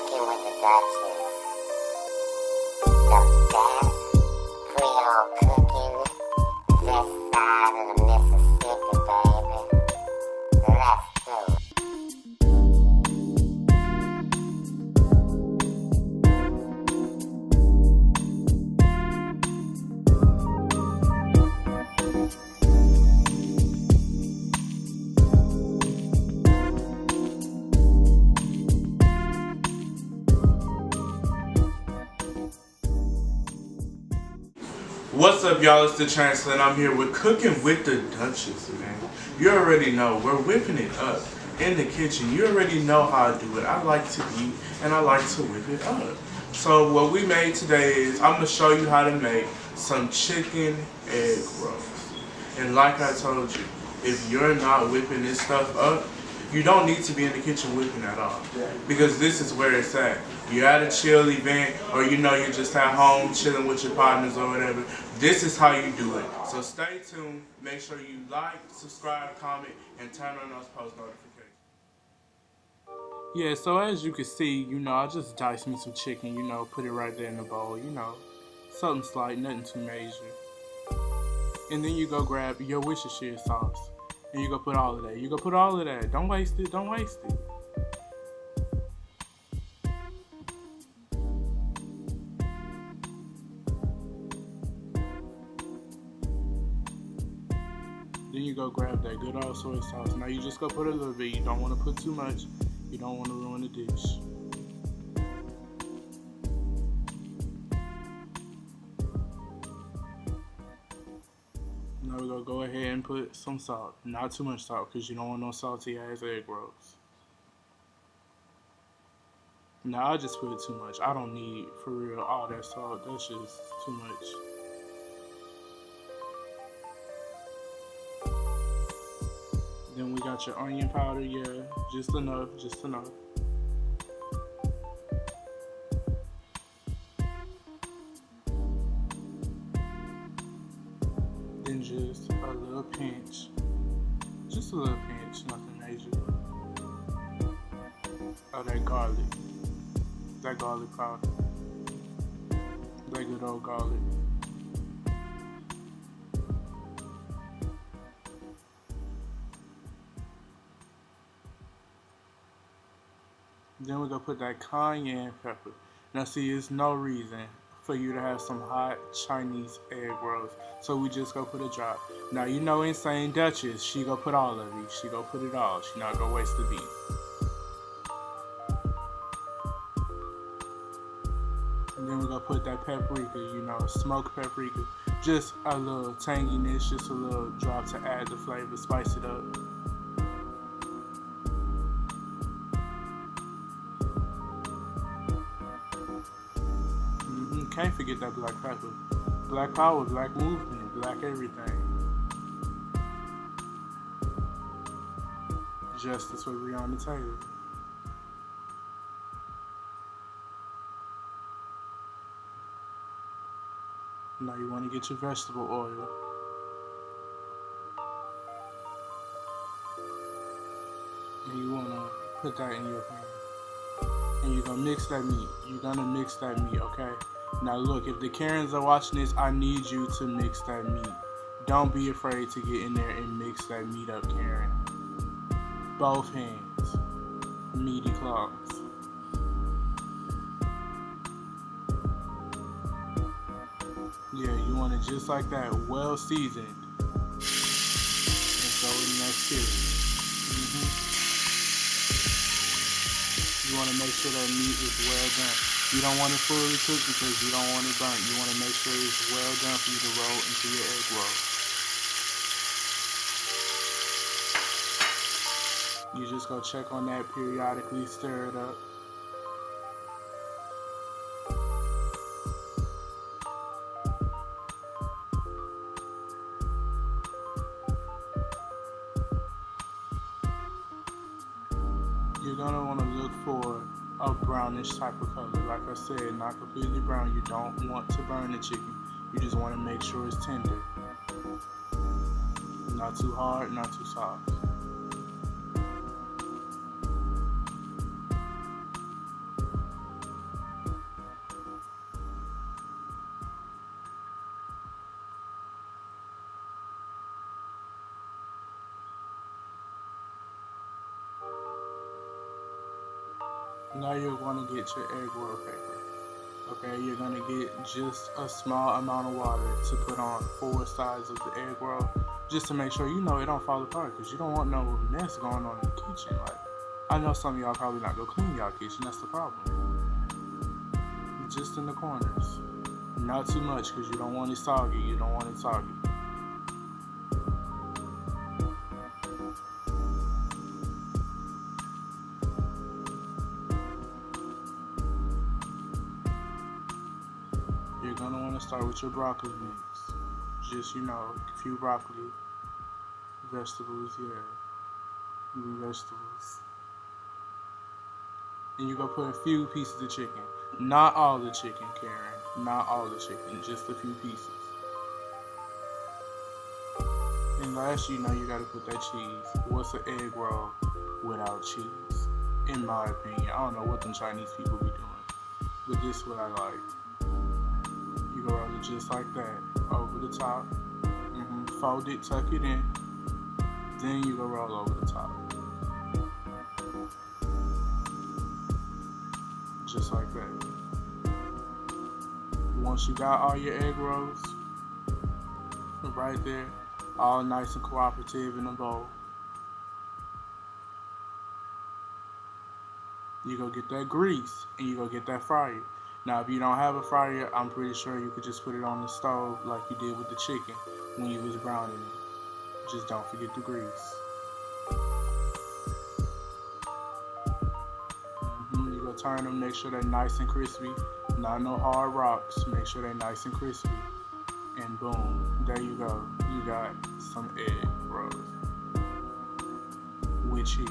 Cooking with the Duchess. The best Creole cooking this side of the Mississippi, baby. Let's do it. What's up, y'all? It's the Chancellor, and I'm here with Cooking with the Duchess, man. You already know, we're whipping it up in the kitchen. You already know how I do it. I like to eat, and I like to whip it up. So what we made today is, I'm going to show you how to make some chicken egg rolls. And like I told you, if you're not whipping this stuff up, you don't need to be in the kitchen whipping at all. Because this is where it's at. You're at a chill event, or you know you're just at home chilling with your partners or whatever. This is how you do it. So stay tuned. Make sure you like, subscribe, comment, and turn on those post notifications. Yeah, so as you can see, I just diced me some chicken, put it right there in the bowl, something slight, nothing too major. And then you go grab your Worcestershire sauce. And you go put all of that. You go put all of that. Don't waste it. Don't waste it. Then you go grab that good old soy sauce. Now you just go put a little bit. You don't want to put too much. You don't want to ruin the dish. Now we're going to go ahead and put some salt. Not too much salt because you don't want no salty ass egg rolls. Now I just put too much. I don't need, for real, all that salt. That's just too much. Then we got your onion powder, yeah. Just enough, just enough. Then just a little pinch. Just a little pinch, nothing major. Of that garlic. That garlic powder. That good old garlic. Then we're going to put that cayenne pepper. Now see, there's no reason for you to have some hot Chinese egg rolls. So we just go put a drop. Now you know Insane Duchess, she go put all of it. She go put it all. She not gonna waste the beat. And then we're gonna put that paprika, smoked paprika. Just a little tanginess, just a little drop to add the flavor, spice it up. Can't forget that black pepper. Black power, black movement, black everything. Justice will be on the table. Now you want to get your vegetable oil. And you want to put that in your pan. And you're going to mix that meat. You're going to mix that meat, okay? Now look, if the Karens are watching this, I need you to mix that meat. Don't be afraid to get in there and mix that meat up, Karen. Both hands. Meaty claws. Yeah, you want it just like that, well seasoned. And throw it in that skillet. You want to make sure that meat is well done. You don't want it fully cooked because you don't want it burnt. You want to make sure it's well done for you to roll into your egg roll. You just go check on that periodically, stir it up. You're going to want to look for a brownish type of color. Like I said, not completely brown. You don't want to burn the chicken. You just want to make sure it's tender. Not too hard, not too soft. Now you're going to get your egg roll paper. Okay, you're going to get just a small amount of water to put on 4 sides of the egg roll, just to make sure it don't fall apart, because you don't want no mess going on in the kitchen. Like, I know some of y'all probably not go clean y'all kitchen, that's the problem. Just in the corners. Not too much, because you don't want it soggy. You're going to want to start with your broccoli mix. Just, a few broccoli, vegetables, vegetables. And you're going to put a few pieces of chicken. Not all the chicken, Karen. Not all the chicken, just a few pieces. And last, you got to put that cheese. What's an egg roll without cheese? In my opinion. I don't know what them Chinese people be doing, but this is what I like. You go roll it just like that, over the top. Fold it, tuck it in. Then you go roll over the top. Just like that. Once you got all your egg rolls right there, all nice and cooperative in a bowl, you go get that grease and you go get that fryer. Now, if you don't have a fryer, I'm pretty sure you could just put it on the stove like you did with the chicken when you was browning it. Just don't forget the grease. You go turn them, make sure they're nice and crispy. Not no hard rocks. Make sure they're nice and crispy. And boom, there you go. You got some egg rolls with cheese.